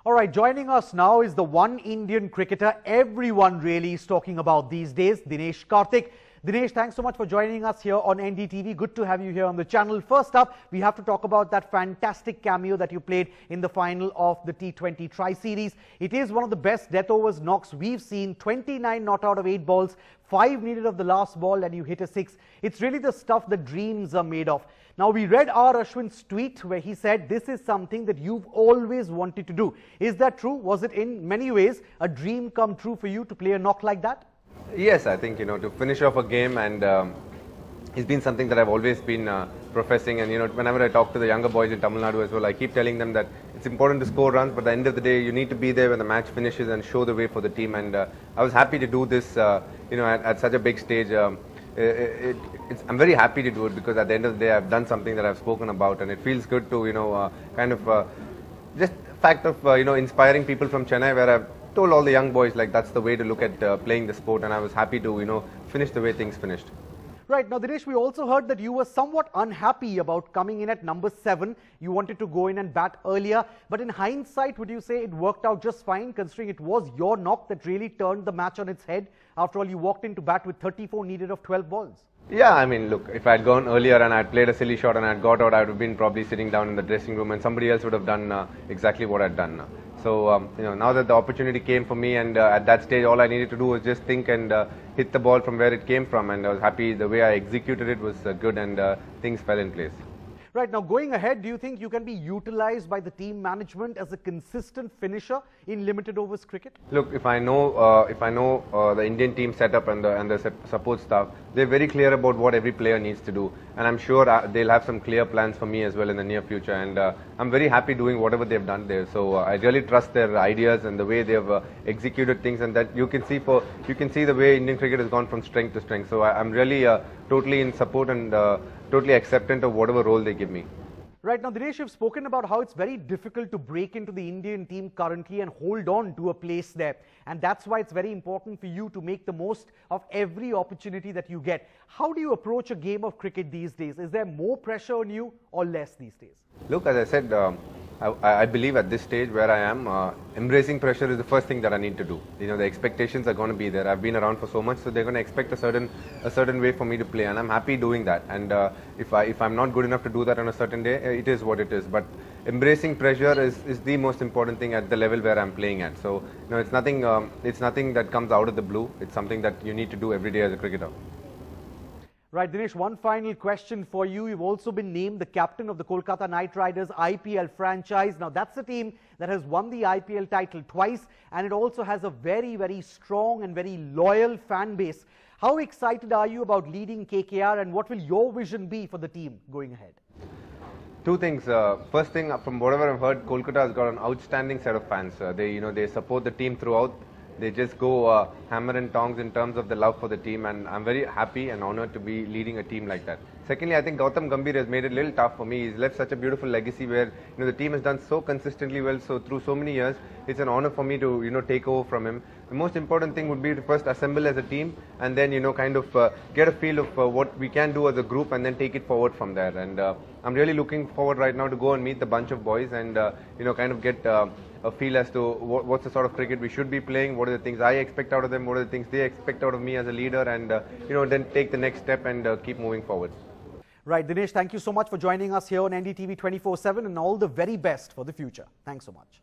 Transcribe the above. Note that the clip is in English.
All right, joining us now is the one Indian cricketer everyone really is talking about these days, Dinesh Karthik. Dinesh, thanks so much for joining us here on NDTV. Good to have you here on the channel. First up, we have to talk about that fantastic cameo that you played in the final of the T20 Tri-Series. It is one of the best death overs knocks we've seen. 29 not out of 8 balls, 5 needed of the last ball, and you hit a 6. It's really the stuff that dreams are made of. Now, we read R. Ashwin's tweet where he said this is something that you've always wanted to do. Is that true? Was it in many ways a dream come true for you to play a knock like that? Yes, I think, to finish off a game, and it's been something that I've always been professing. And, whenever I talk to the younger boys in Tamil Nadu as well, I keep telling them that it's important to score runs, but at the end of the day, you need to be there when the match finishes and show the way for the team. And I was happy to do this, at such a big stage. I'm very happy to do it because at the end of the day, I've done something that I've spoken about, and it feels good to, just fact of, inspiring people from Chennai, where I've told all the young boys, like, that's the way to look at playing the sport, and I was happy to, finish the way things finished. Right. Now, Dinesh, we also heard that you were somewhat unhappy about coming in at number 7. You wanted to go in and bat earlier. But in hindsight, would you say it worked out just fine, considering it was your knock that really turned the match on its head? After all, you walked into bat with 34 needed of 12 balls. Yeah, I mean, look, if I had gone earlier and I had played a silly shot and I had got out, I would have been probably sitting down in the dressing room and somebody else would have done exactly what I'd done. So, now that the opportunity came for me, and at that stage, all I needed to do was just think and hit the ball from where it came from. And I was happy the way I executed it was good, and things fell in place. Right. Now, going ahead, do you think you can be utilized by the team management as a consistent finisher in limited overs cricket? Look, if I know the Indian team setup and the support staff, they're very clear about what every player needs to do, and I'm sure they'll have some clear plans for me as well in the near future. And I'm very happy doing whatever they've done there. So I really trust their ideas and the way they've executed things, and that you can see the way Indian cricket has gone from strength to strength. So I'm really totally in support and totally acceptant of whatever role they give me. Right. Now, Dinesh, you've spoken about how it's very difficult to break into the Indian team currently and hold on to a place there. And that's why it's very important for you to make the most of every opportunity that you get. How do you approach a game of cricket these days? Is there more pressure on you or less these days? Look, as I said, I believe at this stage where I am, embracing pressure is the first thing that I need to do. The expectations are going to be there. I've been around for so much, so they're going to expect a certain way for me to play, and I'm happy doing that. And if I'm not good enough to do that on a certain day, it is what it is. But embracing pressure is the most important thing at the level where I'm playing at. So it's nothing that comes out of the blue. It's something that you need to do every day as a cricketer. Right, Dinesh, one final question for you. You've also been named the captain of the Kolkata Knight Riders IPL franchise. Now, that's a team that has won the IPL title twice, and it also has a very, very strong and very loyal fan base. How excited are you about leading KKR, and what will your vision be for the team going ahead? Two things. First thing, from whatever I've heard, Kolkata has got an outstanding set of fans. They support the team throughout. They just go hammer and tongs in terms of the love for the team, and I'm very happy and honored to be leading a team like that. Secondly, I think Gautam Gambhir has made it a little tough for me. He's left such a beautiful legacy where the team has done so consistently well. So through so many years, it's an honor for me to take over from him. The most important thing would be to first assemble as a team, and then get a feel of what we can do as a group, and then take it forward from there. And I'm really looking forward right now to go and meet the bunch of boys and get a feel as to what's the sort of cricket we should be playing, what are the things I expect out of them, what are the things they expect out of me as a leader, and then take the next step and keep moving forward. Right, Dinesh, thank you so much for joining us here on NDTV 24/7, and all the very best for the future. Thanks so much.